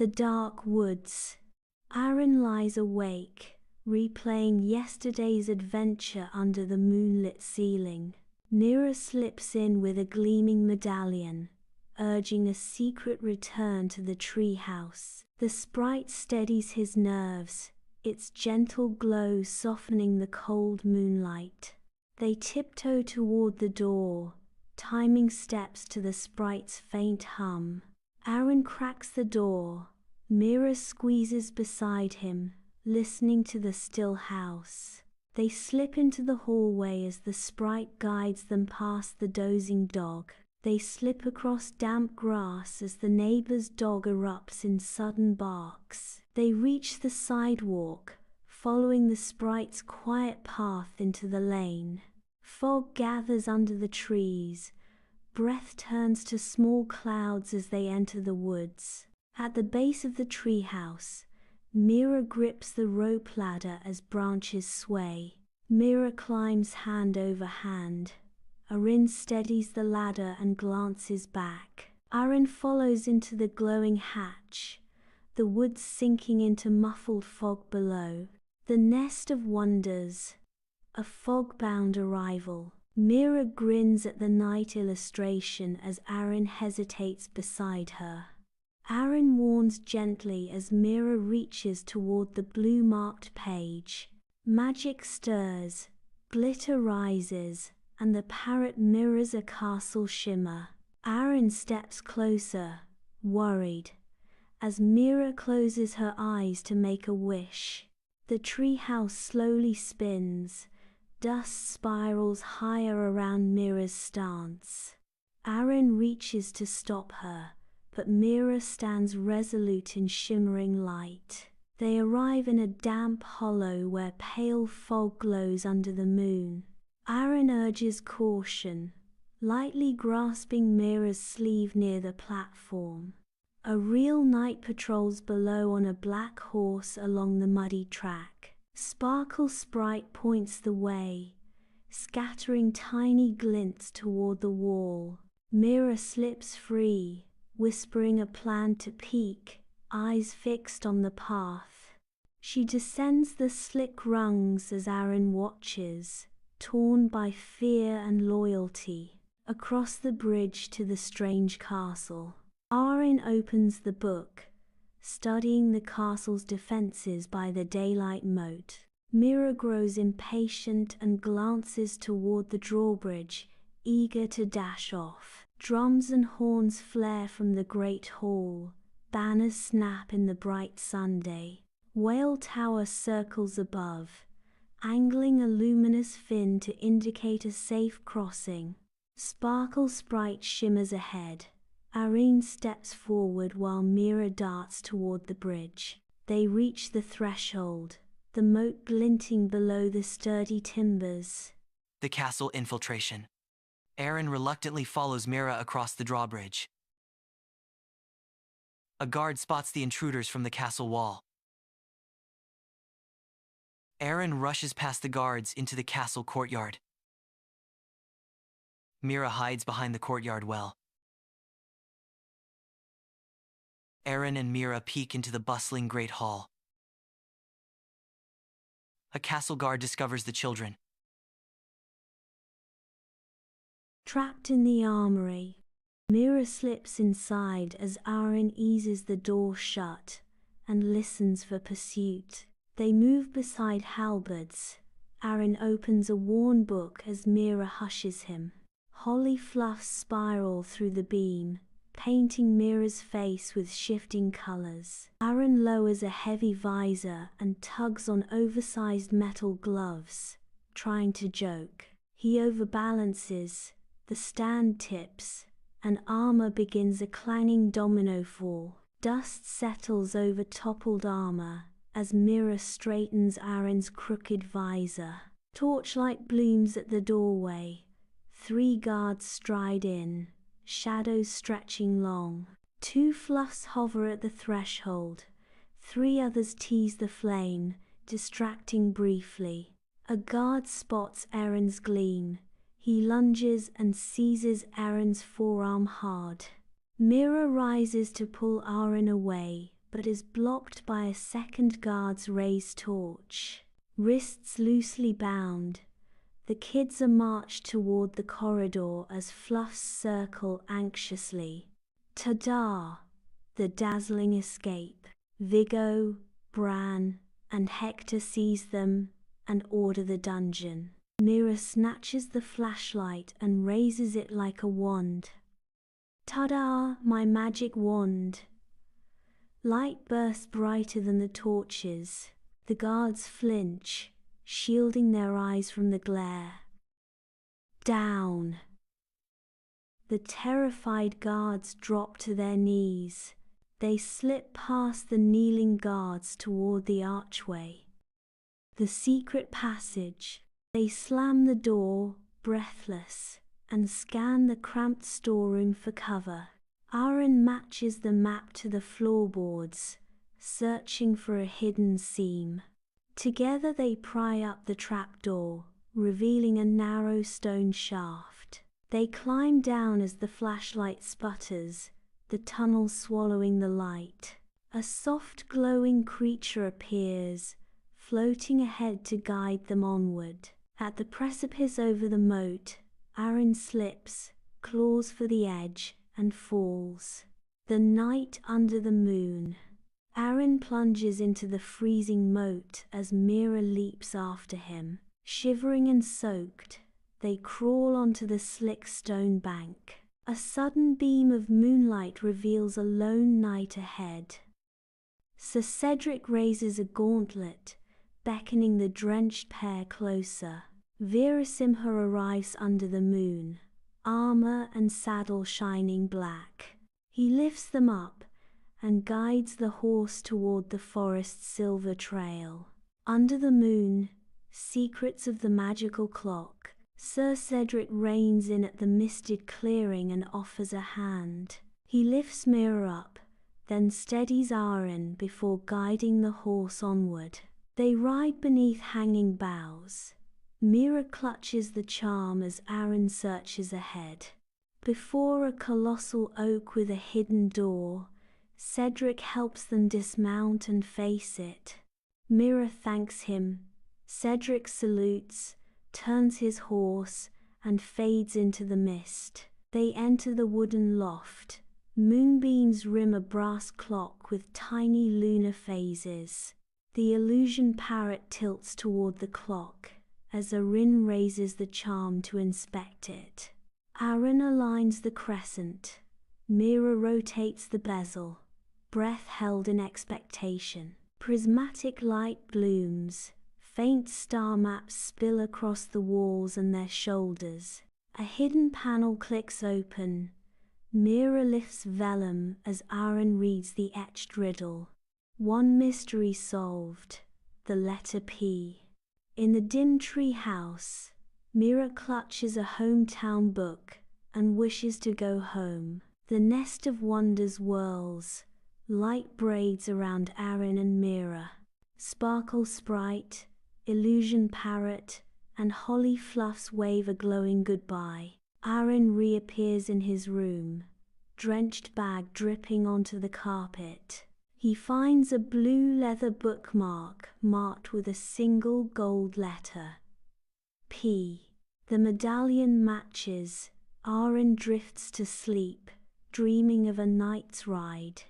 The dark woods. Aaron lies awake, replaying yesterday's adventure under the moonlit ceiling. Mira slips in with a gleaming medallion, urging a secret return to the treehouse. The sprite steadies his nerves, its gentle glow softening the cold moonlight. They tiptoe toward the door, timing steps to the sprite's faint hum. Aaron cracks the door. Mira squeezes beside him, listening to the still house. They slip into the hallway as the sprite guides them past the dozing dog. They slip across damp grass as the neighbor's dog erupts in sudden barks. They reach the sidewalk, following the sprite's quiet path into the lane. Fog gathers under the trees. Breath turns to small clouds as they enter the woods. At the base of the treehouse, Mira grips the rope ladder as branches sway. Mira climbs hand over hand. Aaron steadies the ladder and glances back. Aaron follows into the glowing hatch, the woods sinking into muffled fog below. The nest of wonders. A fog-bound arrival. Mira grins at the night illustration as Aaron hesitates beside her. Aaron warns gently as Mira reaches toward the blue-marked page. Magic stirs, glitter rises, and the parrot mirrors a castle shimmer. Aaron steps closer, worried, as Mira closes her eyes to make a wish. The treehouse slowly spins. Dust spirals higher around Mira's stance. Aaron reaches to stop her, but Mira stands resolute in shimmering light. They arrive in a damp hollow where pale fog glows under the moon. Aaron urges caution, lightly grasping Mira's sleeve near the platform. A real knight patrols below on a black horse along the muddy track. Sparkle Sprite points the way, scattering tiny glints toward the wall. Mira slips free, whispering a plan to peek, eyes fixed on the path. She descends the slick rungs as Aaron watches, torn by fear and loyalty, across the bridge to the strange castle. Aaron opens the book, studying the castle's defenses by the daylight moat. Mira grows impatient and glances toward the drawbridge, eager to dash off. Drums and horns flare from the great hall. Banners snap in the bright Sunday. Whale Tower circles above, angling a luminous fin to indicate a safe crossing. Sparkle Sprite shimmers ahead. Aaron steps forward while Mira darts toward the bridge. They reach the threshold, the moat glinting below the sturdy timbers. The castle infiltration. Aaron reluctantly follows Mira across the drawbridge. A guard spots the intruders from the castle wall. Aaron rushes past the guards into the castle courtyard. Mira hides behind the courtyard well. Aaron and Mira peek into the bustling great hall. A castle guard discovers the children. Trapped in the armory, Mira slips inside as Aaron eases the door shut and listens for pursuit. They move beside halberds. Aaron opens a worn book as Mira hushes him. Holly fluffs spiral through the beam, painting Mira's face with shifting colors. Aaron lowers a heavy visor and tugs on oversized metal gloves, trying to joke. He overbalances, the stand tips, and armor begins a clanging domino fall. Dust settles over toppled armor as Mira straightens Aaron's crooked visor. Torchlight blooms at the doorway. 3 guards stride in, shadows stretching long. 2 fluffs hover at the threshold. 3 others tease the flame, distracting briefly. A guard spots Aaron's gleam. He lunges and seizes Aaron's forearm hard. Mira rises to pull Aaron away, but is blocked by a second guard's raised torch. Wrists loosely bound, the kids are marched toward the corridor as fluffs circle anxiously. Ta-da! The dazzling escape. Viggo, Bran, and Hector seize them and order the dungeon. Mira snatches the flashlight and raises it like a wand. Ta-da! My magic wand! Light bursts brighter than the torches. The guards flinch, shielding their eyes from the glare. Down! The terrified guards drop to their knees. They slip past the kneeling guards toward the archway. The secret passage. They slam the door, breathless, and scan the cramped storeroom for cover. Aaron matches the map to the floorboards, searching for a hidden seam. Together they pry up the trapdoor, revealing a narrow stone shaft. They climb down as the flashlight sputters, the tunnel swallowing the light. A soft glowing creature appears, floating ahead to guide them onward. At the precipice over the moat, Aaron slips, claws for the edge, and falls. The night under the moon. Aaron plunges into the freezing moat as Mira leaps after him. Shivering and soaked, they crawl onto the slick stone bank. A sudden beam of moonlight reveals a lone knight ahead. Sir Cedric raises a gauntlet, beckoning the drenched pair closer. Virasimha arrives under the moon, armor and saddle shining black. He lifts them up and guides the horse toward the forest's silver trail. Under the moon, secrets of the magical clock. Sir Cedric reins in at the misted clearing and offers a hand. He lifts Mira up, then steadies Aaron before guiding the horse onward. They ride beneath hanging boughs. Mira clutches the charm as Aaron searches ahead. Before a colossal oak with a hidden door, Cedric helps them dismount and face it. Mira thanks him. Cedric salutes, turns his horse, and fades into the mist. They enter the wooden loft. Moonbeams rim a brass clock with tiny lunar phases. The illusion parrot tilts toward the clock as Arin raises the charm to inspect it. Aaron aligns the crescent. Mira rotates the bezel, breath held in expectation. Prismatic light blooms. Faint star maps spill across the walls and their shoulders. A hidden panel clicks open. Mira lifts vellum as Aaron reads the etched riddle. One mystery solved, the letter P. In the dim tree house, Mira clutches a hometown book and wishes to go home. The nest of wonders whirls, light braids around Aaron and Mira. Sparkle sprite, illusion parrot, and holly fluffs wave a glowing goodbye. Aaron reappears in his room, drenched bag dripping onto the carpet. He finds a blue leather bookmark marked with a single gold letter. P. The medallion matches. Aaron drifts to sleep, dreaming of a night's ride.